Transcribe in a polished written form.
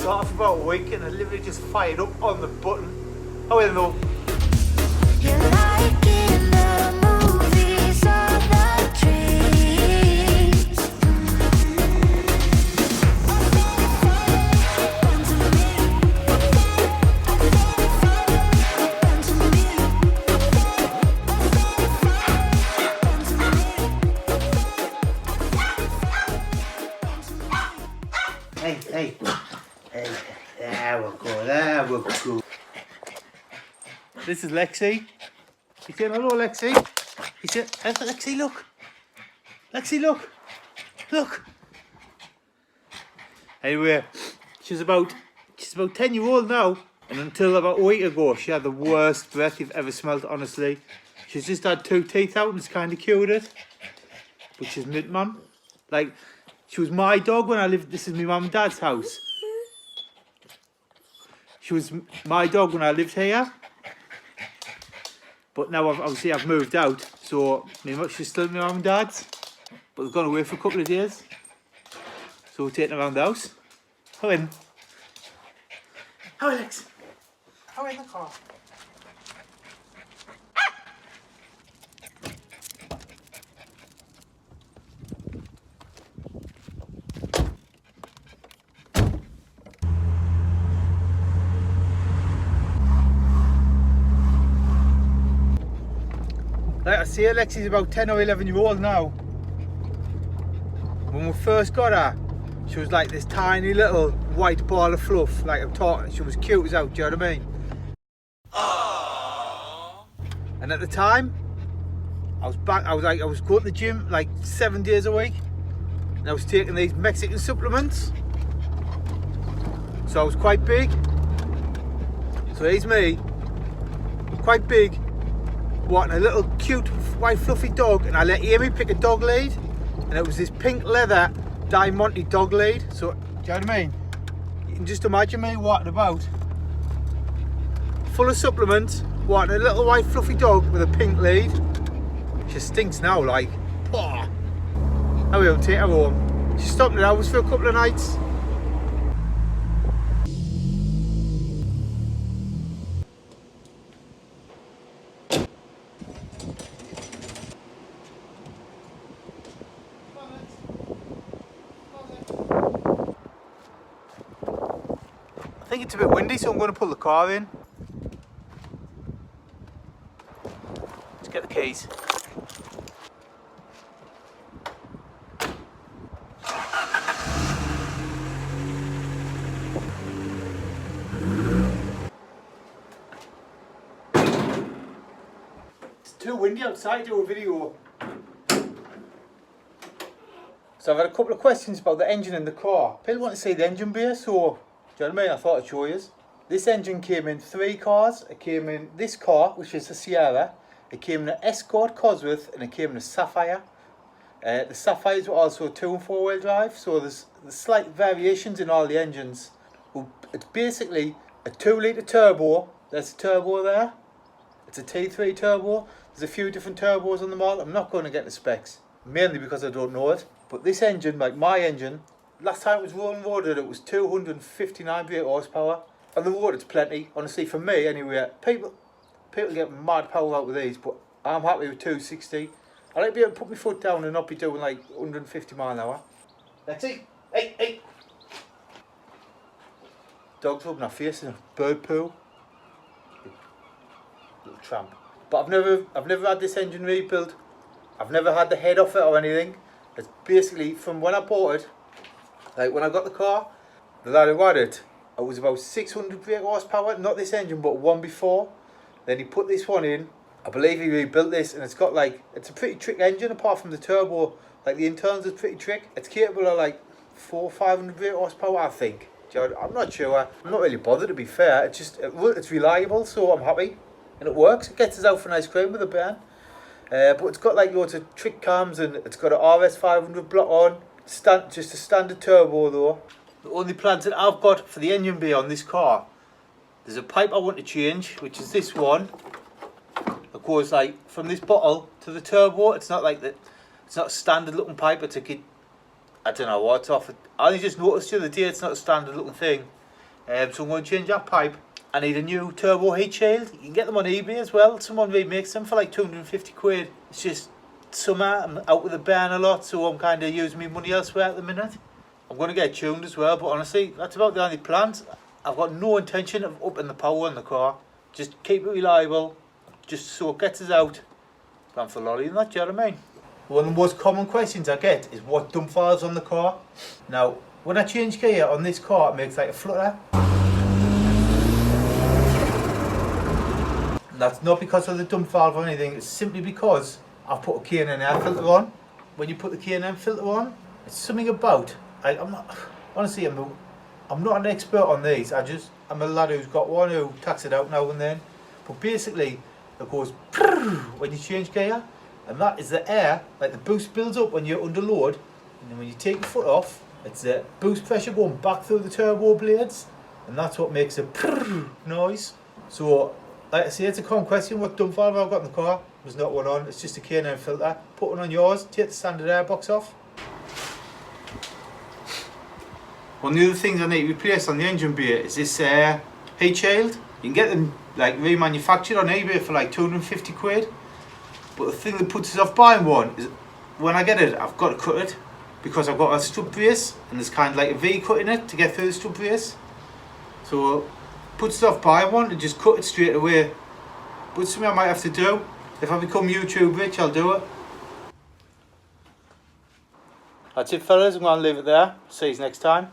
started for about a week and I literally just fired up on the button. Oh, well, no. You like it in the movies or the dreams. Hey, there we go. This is Lexi. He said, hello, Lexi. He said, Lexi, look. Lexi, look. Look. Anyway, she's about 10-year-old now. And until about a week ago, she had the worst breath you've ever smelled, honestly. She's just had 2 teeth out and it's kind of cured it. But she's mint, man. Like, she was my dog when I lived, this is my mum and dad's house. She was my dog when I lived here. But now obviously I've moved out, so she's still my mum and dad's. But we've gone away for a couple of days. So we're taking her around the house. How in? How Alex? How in the car? Like I say, Alexi's about 10 or 11 year old now. When we first got her, she was like this tiny little white ball of fluff. Like I'm talking, she was cute as out, do you know what I mean? Aww. And at the time, I was going to the gym like 7 days a week. And I was taking these Mexican supplements. So I was quite big. So here's me, quite big, wanting a little cute white fluffy dog, and I let Amy pick a dog lead, and it was this pink leather Diamante dog lead. So do you know what I mean? You can just imagine me walking about full of supplements, wanting a little white fluffy dog with a pink lead. She stinks now, like, oh. I will take her home. She stopped at ours for a couple of nights. I think it's a bit windy, so I'm going to pull the car in. Let's get the keys. It's too windy outside to do a video. So I've had a couple of questions about the engine in the car. People want to see the engine bay, so do you know what I mean? I thought I'd show you. This engine came in 3 cars. It came in this car, which is the Sierra. It came in an Escort Cosworth, and it came in a Sapphire. The Sapphires were also 2 and 4 wheel drive, so there's slight variations in all the engines. It's basically a 2 litre turbo. There's a turbo there. It's a T3 turbo. There's a few different turbos on the model. I'm not going to get the specs, mainly because I don't know it. But this engine, like my engine, last time it was rolling roaded, it was 259 brake horsepower. On the road it's plenty, honestly, for me anyway. People get mad power out with these, but I'm happy with 260. I like to be able to put my foot down and not be doing like 150 mile an hour. Lexi, hey. Dog's rubbing her face in a bird poo. Little tramp. But I've never had this engine rebuilt. I've never had the head off it or anything. It's basically from when I bought it. Like when I got the car, the lad who had it, it was about 600 brake horsepower, not this engine but one before. Then he put this one in, I believe he rebuilt this, and it's got like, it's a pretty trick engine apart from the turbo. Like the internals is pretty trick. It's capable of like 400 or 500 brake horsepower, I think. I'm not sure, I'm not really bothered to be fair. It's just, it's reliable, so I'm happy. And it works, it gets us out for an ice cream with a burn. But it's got like loads of trick cams, and it's got an RS 500 block on. Just a standard turbo though. The only plans that I've got for the engine bay on this car, there's a pipe I want to change, which is this one. It goes like from this bottle to the turbo. It's not like that. It's not a standard looking pipe. It's a kid. I don't know what's off. I only just noticed the other day it's not a standard looking thing. So I'm going to change that pipe. I need a new turbo heat shield. You can get them on eBay as well. Someone remakes them for like 250 quid. It's just summer, I'm out with the barn a lot, so I'm kind of using my money elsewhere at the minute. I'm going to get it tuned as well, but honestly, that's about the only plans. I've got no intention of upping the power on the car. Just keep it reliable, just so it gets us out. Plan for lorry and that, do you know what I mean? One of the most common questions I get is what dump valve's on the car. Now, when I change gear on this car, it makes like a flutter. And that's not because of the dump valve or anything, it's simply because I've put a K&N air filter on. When you put the K&N filter on, it's something about, I'm not an expert on these, I'm a lad who's got one who tacks it out now and then. But basically, it goes when you change gear, and that is the air, like the boost builds up when you're under load, and then when you take your foot off, it's the boost pressure going back through the turbo blades, and that's what makes a noise. So, like I say, it's a common question, what dump valve I've got in the car. There's not one on, it's just a K&N filter. Put one on yours, take the standard airbox off. One of the other things I need to replace on the engine bay is this heat shield. You can get them like remanufactured on eBay for like 250 quid. But the thing that puts us off buying one is when I get it, I've got to cut it because I've got a strut brace and there's kind of like a V cut in it to get through the strut brace. So puts us off buying one and just cut it straight away. But it's something I might have to do. If I become YouTube rich, I'll do it. That's it fellas, I'm going to leave it there. See you next time.